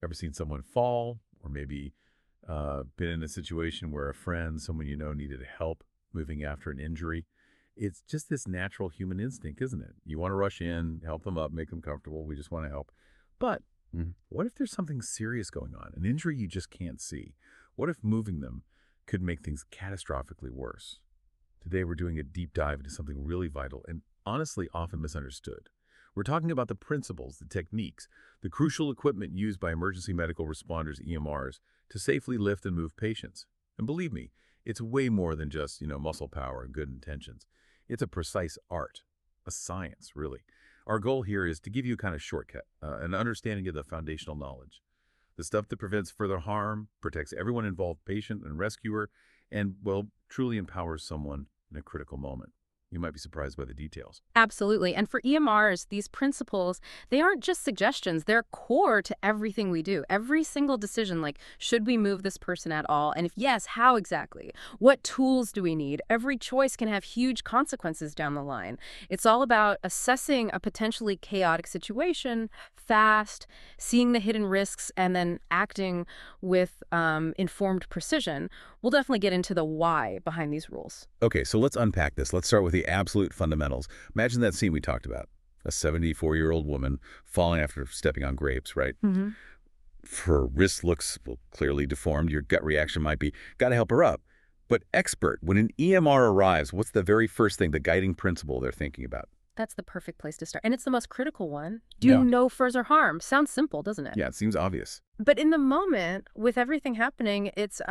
Ever seen someone fall or maybe been in a situation where a friend, someone you know, needed help moving after an injury? It's just this natural human instinct, isn't it? You want to rush in, help them up, make them comfortable. We just want to help. But what if there's something serious going on, an injury you just can't see? What if moving them could make things catastrophically worse? Today, we're doing a deep dive into something really vital and honestly often misunderstood. We're talking about the principles, the techniques, the crucial equipment used by emergency medical responders, EMRs, to safely lift and move patients. And believe me, it's way more than just, muscle power and good intentions. It's a precise art, a science, really. Our goal here is to give you a kind of shortcut, an understanding of the foundational knowledge. The stuff that prevents further harm, protects everyone involved, patient and rescuer, and, well, truly empowers someone in a critical moment. You might be surprised by the details. Absolutely. And for EMRs, these principles, they aren't just suggestions. They're core to everything we do. Every single decision, like, should we move this person at all? And if yes, how exactly? What tools do we need? Every choice can have huge consequences down the line. It's all about assessing a potentially chaotic situation fast, seeing the hidden risks, and then acting with informed precision. We'll definitely get into the why behind these rules. Okay, so let's unpack this. Let's start with the absolute fundamentals. Imagine that scene we talked about. A 74-year-old woman falling after stepping on grapes, right? Her wrist looks, well, clearly deformed. Your gut reaction might be, gotta help her up. But expert, when an EMR arrives, what's the very first thing, the guiding principle they're thinking about? That's the perfect place to start. And it's the most critical one. Do no further harm. Sounds simple, doesn't it? Yeah, it seems obvious. But in the moment, with everything happening, it's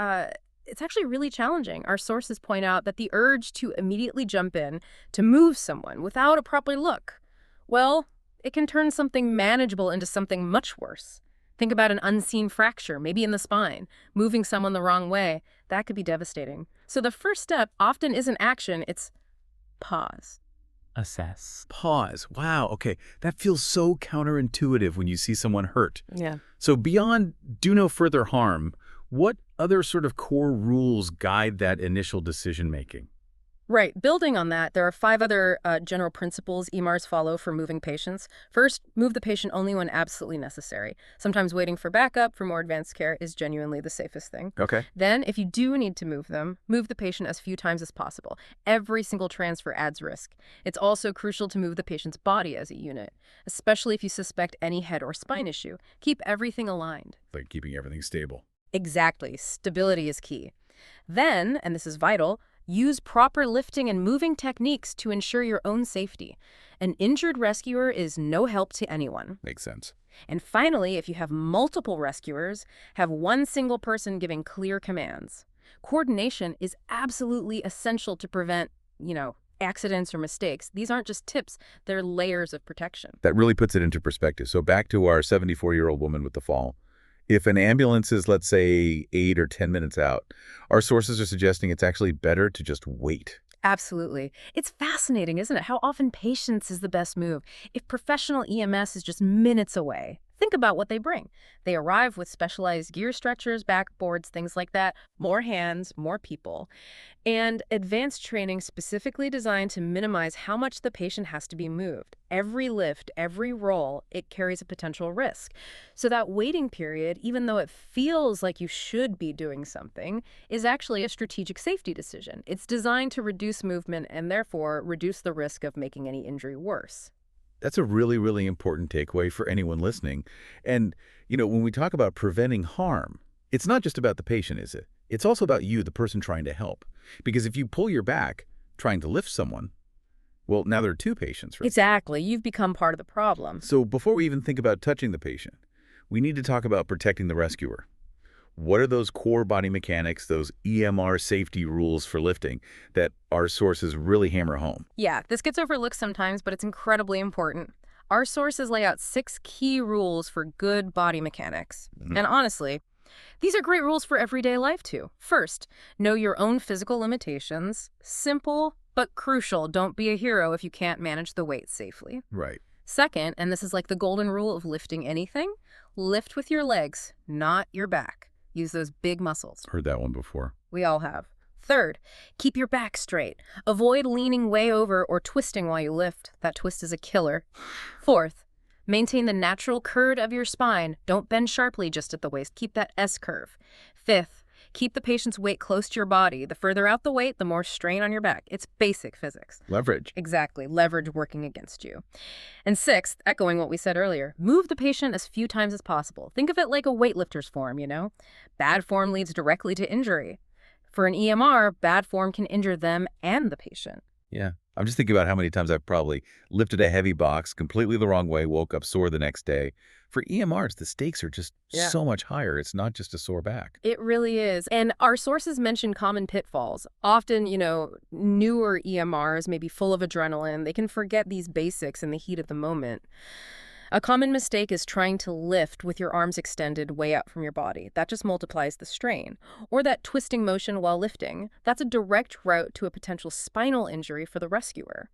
actually really challenging. Our sources point out that the urge to immediately jump in to move someone without a proper look, well, it can turn something manageable into something much worse. Think about an unseen fracture, maybe in the spine. Moving someone the wrong way, that could be devastating. So the first step often isn't action, it's pause. Assess. Pause. Wow, okay. That feels so counterintuitive when you see someone hurt. Yeah. So beyond do no further harm, what other sort of core rules guide that initial decision-making? Right. Building on that, there are 5 other general principles EMRs follow for moving patients. First, move the patient only when absolutely necessary. Sometimes waiting for backup for more advanced care is genuinely the safest thing. Okay. Then, if you do need to move them, move the patient as few times as possible. Every single transfer adds risk. It's also crucial to move the patient's body as a unit, especially if you suspect any head or spine issue. Keep everything aligned. Like keeping everything stable. Exactly. Stability is key. Then, and this is vital, use proper lifting and moving techniques to ensure your own safety. An injured rescuer is no help to anyone. Makes sense. And finally, if you have multiple rescuers, have one single person giving clear commands. Coordination is absolutely essential to prevent, accidents or mistakes. These aren't just tips, they're layers of protection. That really puts it into perspective. So back to our 74-year-old woman with the fall. If an ambulance is, let's say, 8 or 10 minutes out, our sources are suggesting it's actually better to just wait. Absolutely. It's fascinating, isn't it? How often patience is the best move. If professional EMS is just minutes away, think about what they bring. They arrive with specialized gear stretchers, backboards, things like that, more hands, more people, and advanced training specifically designed to minimize how much the patient has to be moved. Every lift, every roll, it carries a potential risk. So that waiting period, even though it feels like you should be doing something, is actually a strategic safety decision. It's designed to reduce movement and therefore reduce the risk of making any injury worse. That's a really, really important takeaway for anyone listening. And, when we talk about preventing harm, it's not just about the patient, is it? It's also about you, the person trying to help. Because if you pull your back trying to lift someone, well, now there are 2 patients, right? Exactly. You've become part of the problem. So before we even think about touching the patient, we need to talk about protecting the rescuer. What are those core body mechanics, those EMR safety rules for lifting that our sources really hammer home? Yeah, this gets overlooked sometimes, but it's incredibly important. Our sources lay out 6 key rules for good body mechanics. And honestly, these are great rules for everyday life, too. First, know your own physical limitations. Simple, but crucial. Don't be a hero if you can't manage the weight safely. Right. Second, and this is like the golden rule of lifting anything, lift with your legs, not your back. Use those big muscles. Heard that one before. We all have. Third, keep your back straight. Avoid leaning way over or twisting while you lift. That twist is a killer. Fourth, Maintain the natural curve of your spine. Don't bend sharply just at the waist. Keep that S curve. Fifth, keep the patient's weight close to your body. The further out the weight, the more strain on your back. It's basic physics. Leverage. Exactly. Leverage working against you. And sixth, echoing what we said earlier, move the patient as few times as possible. Think of it like a weightlifter's form, you know? Bad form leads directly to injury. For an EMR, bad form can injure them and the patient. Yeah. I'm just thinking about how many times I've probably lifted a heavy box completely the wrong way, woke up sore the next day. For EMRs, the stakes are just so much higher. It's not just a sore back. It really is. And our sources mention common pitfalls. Often, newer EMRs may be full of adrenaline. They can forget these basics in the heat of the moment. A common mistake is trying to lift with your arms extended way out from your body. That just multiplies the strain. Or that twisting motion while lifting. That's a direct route to a potential spinal injury for the rescuer.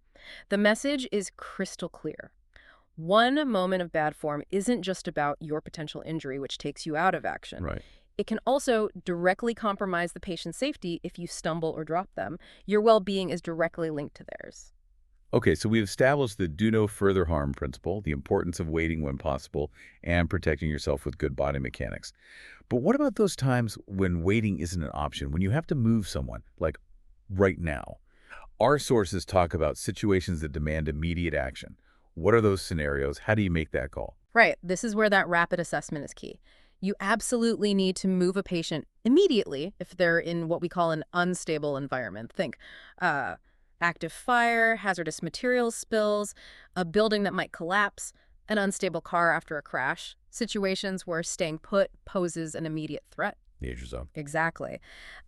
The message is crystal clear. One moment of bad form isn't just about your potential injury, which takes you out of action. Right. It can also directly compromise the patient's safety if you stumble or drop them. Your well-being is directly linked to theirs. Okay, so we've established the do no further harm principle, the importance of waiting when possible, and protecting yourself with good body mechanics. But what about those times when waiting isn't an option, when you have to move someone, like right now? Our sources talk about situations that demand immediate action. What are those scenarios? How do you make that call? Right. This is where that rapid assessment is key. You absolutely need to move a patient immediately if they're in what we call an unstable environment. Think active fire, hazardous materials spills, a building that might collapse, an unstable car after a crash, situations where staying put poses an immediate threat. Danger zone. Exactly.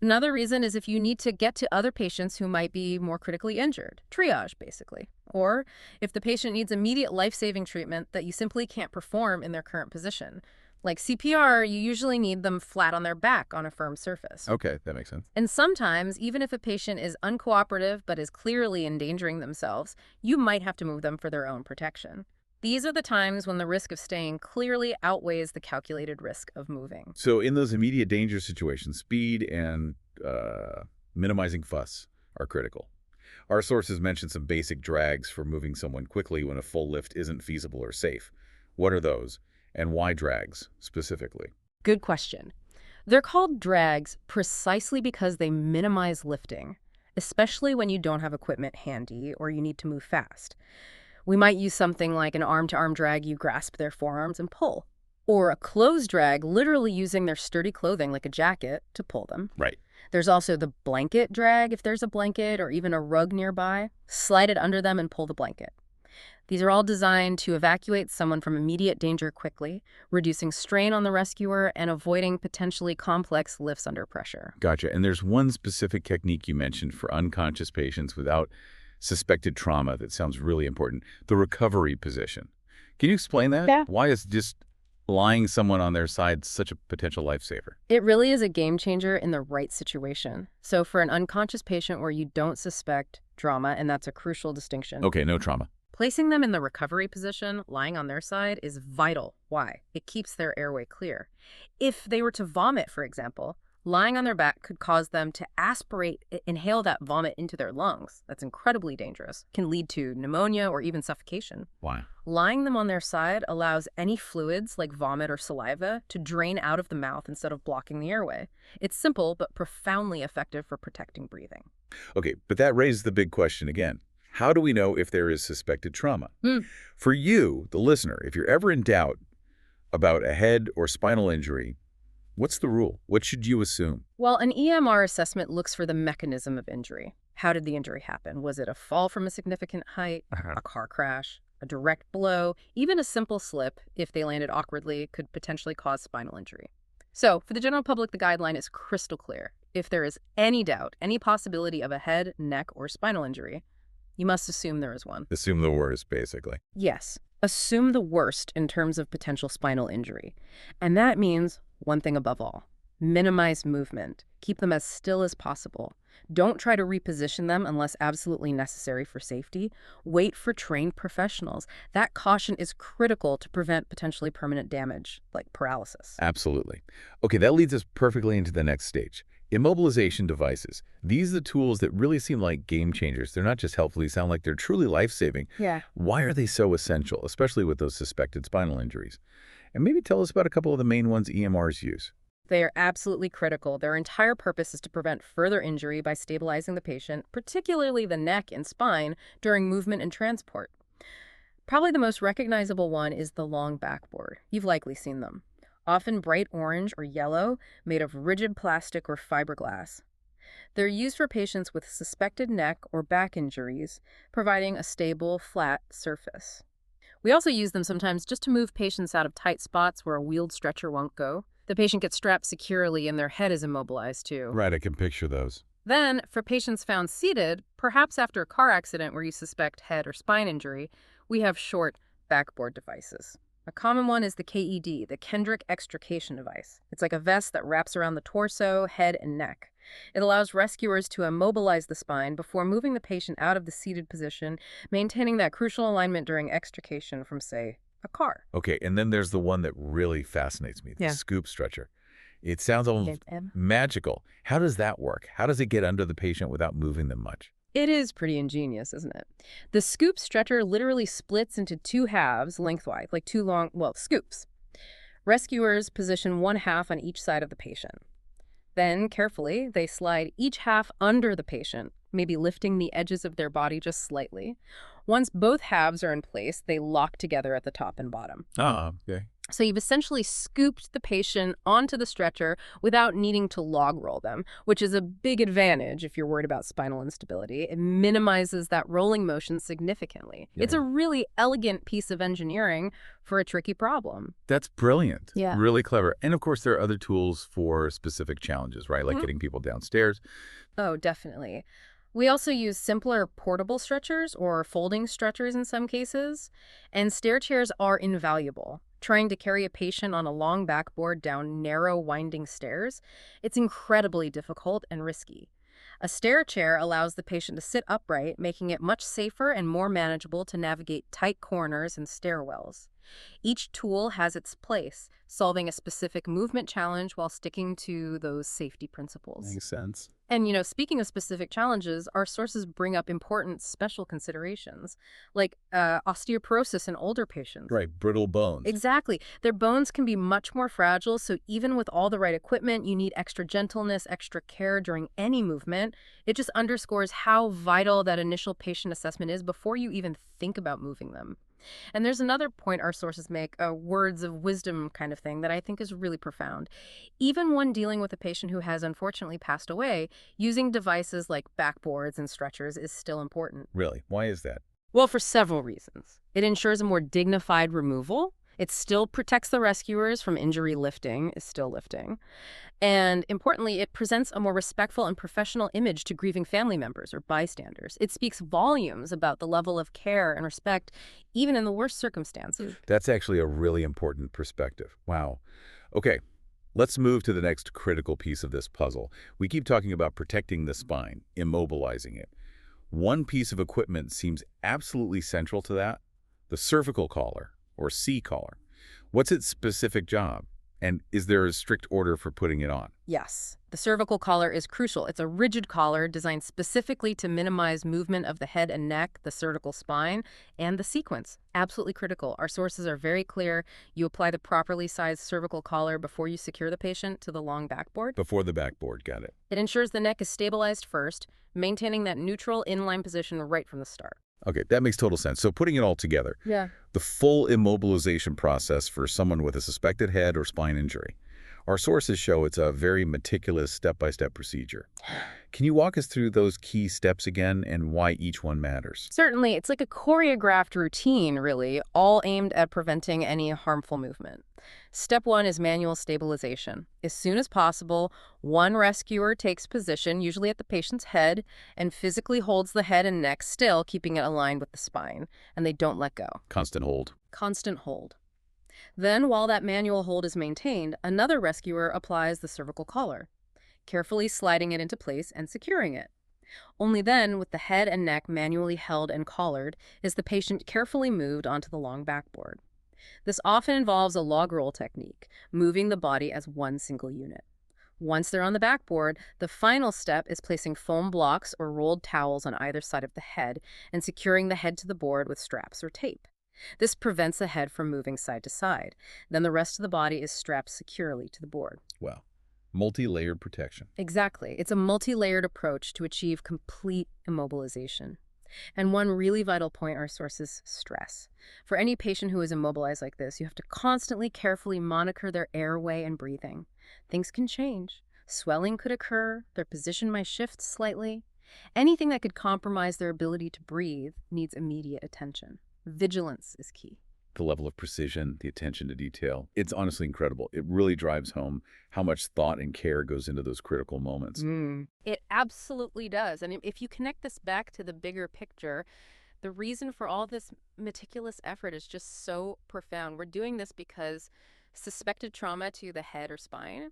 Another reason is if you need to get to other patients who might be more critically injured. Triage, basically. Or if the patient needs immediate life-saving treatment that you simply can't perform in their current position. Like CPR, you usually need them flat on their back on a firm surface. Okay, that makes sense. And sometimes, even if a patient is uncooperative but is clearly endangering themselves, you might have to move them for their own protection. These are the times when the risk of staying clearly outweighs the calculated risk of moving. So in those immediate danger situations, speed and minimizing fuss are critical. Our sources mention some basic drags for moving someone quickly when a full lift isn't feasible or safe. What are those, and why drags specifically? Good question. They're called drags precisely because they minimize lifting, especially when you don't have equipment handy or you need to move fast. We might use something like an arm-to-arm drag. You grasp their forearms and pull. Or a clothes drag, literally using their sturdy clothing like a jacket to pull them. Right. There's also the blanket drag if there's a blanket or even a rug nearby. Slide it under them and pull the blanket. These are all designed to evacuate someone from immediate danger quickly, reducing strain on the rescuer and avoiding potentially complex lifts under pressure. Gotcha. And there's one specific technique you mentioned for unconscious patients without suspected trauma that sounds really important, the recovery position. Can you explain that? Yeah. Why is just lying someone on their side such a potential lifesaver? It really is a game changer in the right situation. So for an unconscious patient where you don't suspect trauma, and that's a crucial distinction. Okay, no trauma. Placing them in the recovery position, lying on their side, is vital. Why? It keeps their airway clear. If they were to vomit, for example, lying on their back could cause them to inhale that vomit into their lungs. That's incredibly dangerous. Can lead to pneumonia or even suffocation. Why? Lying them on their side allows any fluids like vomit or saliva to drain out of the mouth instead of blocking the airway. It's simple but profoundly effective for protecting breathing. Okay, but that raises the big question again. How do we know if there is suspected trauma? For you, the listener, if you're ever in doubt about a head or spinal injury, what's the rule? What should you assume? Well, an EMR assessment looks for the mechanism of injury. How did the injury happen? Was it a fall from a significant height, a car crash, a direct blow? Even a simple slip, if they landed awkwardly, could potentially cause spinal injury. So, for the general public, the guideline is crystal clear. If there is any doubt, any possibility of a head, neck, or spinal injury, you must assume there is one. Assume the worst, basically. Yes, assume the worst in terms of potential spinal injury. And that means one thing above all: minimize movement. Keep them as still as possible. Don't try to reposition them unless absolutely necessary for safety. Wait for trained professionals. That caution is critical to prevent potentially permanent damage, like paralysis. Absolutely. Okay, that leads us perfectly into the next stage. Immobilization devices. These are the tools that really seem like game changers. They're not just helpful, they sound like they're truly life-saving. Yeah. Why are they so essential, especially with those suspected spinal injuries? And maybe tell us about a couple of the main ones EMRs use. They are absolutely critical. Their entire purpose is to prevent further injury by stabilizing the patient, particularly the neck and spine, during movement and transport. Probably the most recognizable one is the long backboard. You've likely seen them. Often bright orange or yellow, made of rigid plastic or fiberglass. They're used for patients with suspected neck or back injuries, providing a stable, flat surface. We also use them sometimes just to move patients out of tight spots where a wheeled stretcher won't go. The patient gets strapped securely and their head is immobilized too. Right, I can picture those. Then, for patients found seated, perhaps after a car accident where you suspect head or spine injury, we have short backboard devices. A common one is the KED, the Kendrick extrication device. It's like a vest that wraps around the torso, head, and neck. It allows rescuers to immobilize the spine before moving the patient out of the seated position, maintaining that crucial alignment during extrication from, say, a car. Okay, and then there's the one that really fascinates me, the Yeah. scoop stretcher. It sounds almost magical. How does that work? How does it get under the patient without moving them much? It is pretty ingenious, isn't it? The scoop stretcher literally splits into two halves lengthwise, like two long, scoops. Rescuers position one half on each side of the patient. Then, carefully, they slide each half under the patient, maybe lifting the edges of their body just slightly. Once both halves are in place, they lock together at the top and bottom. Okay. So you've essentially scooped the patient onto the stretcher without needing to log roll them, which is a big advantage if you're worried about spinal instability. It minimizes that rolling motion significantly. Yeah. It's a really elegant piece of engineering for a tricky problem. That's brilliant. Yeah. Really clever. And of course, there are other tools for specific challenges, right? Like getting people downstairs. Oh, definitely. We also use simpler portable stretchers or folding stretchers in some cases, and stair chairs are invaluable. Trying to carry a patient on a long backboard down narrow, winding stairs, it's incredibly difficult and risky. A stair chair allows the patient to sit upright, making it much safer and more manageable to navigate tight corners and stairwells. Each tool has its place, solving a specific movement challenge while sticking to those safety principles. Makes sense. And, speaking of specific challenges, our sources bring up important special considerations, like osteoporosis in older patients. Right, brittle bones. Exactly. Their bones can be much more fragile, so even with all the right equipment, you need extra gentleness, extra care during any movement. It just underscores how vital that initial patient assessment is before you even think about moving them. And there's another point our sources make, a words of wisdom kind of thing that I think is really profound. Even when dealing with a patient who has unfortunately passed away, using devices like backboards and stretchers is still important. Really? Why is that? Well, for several reasons. It ensures a more dignified removal. It still protects the rescuers from injury lifting, is still lifting. And importantly, it presents a more respectful and professional image to grieving family members or bystanders. It speaks volumes about the level of care and respect, even in the worst circumstances. That's actually a really important perspective. Wow. Okay, let's move to the next critical piece of this puzzle. We keep talking about protecting the spine, immobilizing it. One piece of equipment seems absolutely central to that, the cervical collar, or C-collar. What's its specific job? And is there a strict order for putting it on? Yes, the cervical collar is crucial. It's a rigid collar designed specifically to minimize movement of the head and neck, the cervical spine, and the sequence. Absolutely critical. Our sources are very clear. You apply the properly sized cervical collar before you secure the patient to the long backboard. Before the backboard, got it. It ensures the neck is stabilized first, maintaining that neutral inline position right from the start. Okay, that makes total sense. So putting it all together, Yeah. the full immobilization process for someone with a suspected head or spine injury. Our sources show it's a very meticulous step-by-step procedure. Can you walk us through those key steps again and why each one matters? Certainly, it's like a choreographed routine, really, all aimed at preventing any harmful movement. Step 1 is manual stabilization. As soon as possible, one rescuer takes position, usually at the patient's head, and physically holds the head and neck still, keeping it aligned with the spine, and they don't let go. Constant hold. Constant hold. Then, while that manual hold is maintained, another rescuer applies the cervical collar, carefully sliding it into place and securing it. Only then, with the head and neck manually held and collared, is the patient carefully moved onto the long backboard. This often involves a log roll technique, moving the body as one single unit. Once they're on the backboard, the final step is placing foam blocks or rolled towels on either side of the head and securing the head to the board with straps or tape. This prevents the head from moving side to side. Then the rest of the body is strapped securely to the board. Wow. Multi-layered protection. Exactly. It's a multi-layered approach to achieve complete immobilization. And one really vital point our sources stress. For any patient who is immobilized like this, you have to constantly carefully monitor their airway and breathing. Things can change. Swelling could occur, their position might shift slightly. Anything that could compromise their ability to breathe needs immediate attention. Vigilance is key. The level of precision, the attention to detail. It's honestly incredible. It really drives home how much thought and care goes into those critical moments. It absolutely does. And if you connect this back to the bigger picture, the reason for all this meticulous effort is just so profound. We're doing this because suspected trauma to the head or spine,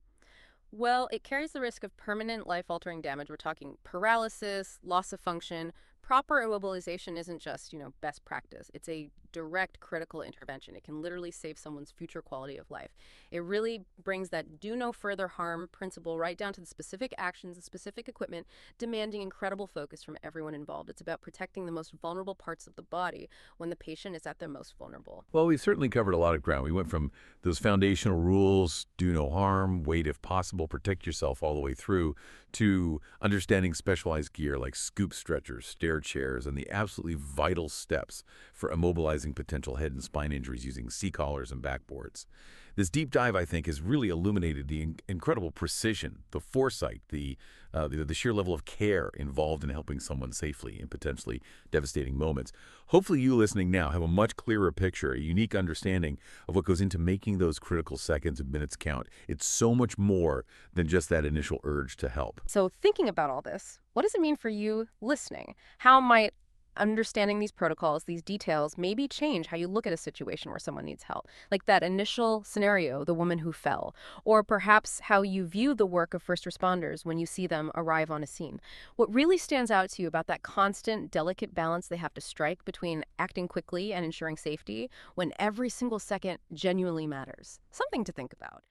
well, it carries the risk of permanent life-altering damage. We're talking paralysis, loss of function. Proper immobilization isn't just, best practice. It's a direct critical intervention. It can literally save someone's future quality of life. It really brings that do no further harm principle right down to the specific actions, the specific equipment, demanding incredible focus from everyone involved. It's about protecting the most vulnerable parts of the body when the patient is at their most vulnerable. Well, we certainly covered a lot of ground. We went from those foundational rules, do no harm, wait if possible, protect yourself all the way through, to understanding specialized gear like scoop stretchers, stair chairs, and the absolutely vital steps for immobilizing potential head and spine injuries using C-collars and backboards. This deep dive, I think, has really illuminated the incredible precision, the foresight, the sheer level of care involved in helping someone safely in potentially devastating moments. Hopefully you listening now have a much clearer picture, a unique understanding of what goes into making those critical seconds and minutes count. It's so much more than just that initial urge to help. So thinking about all this, what does it mean for you listening? How might understanding these protocols, these details, maybe change how you look at a situation where someone needs help? Like that initial scenario, the woman who fell, or perhaps how you view the work of first responders when you see them arrive on a scene. What really stands out to you about that constant, delicate balance they have to strike between acting quickly and ensuring safety when every single second genuinely matters? Something to think about.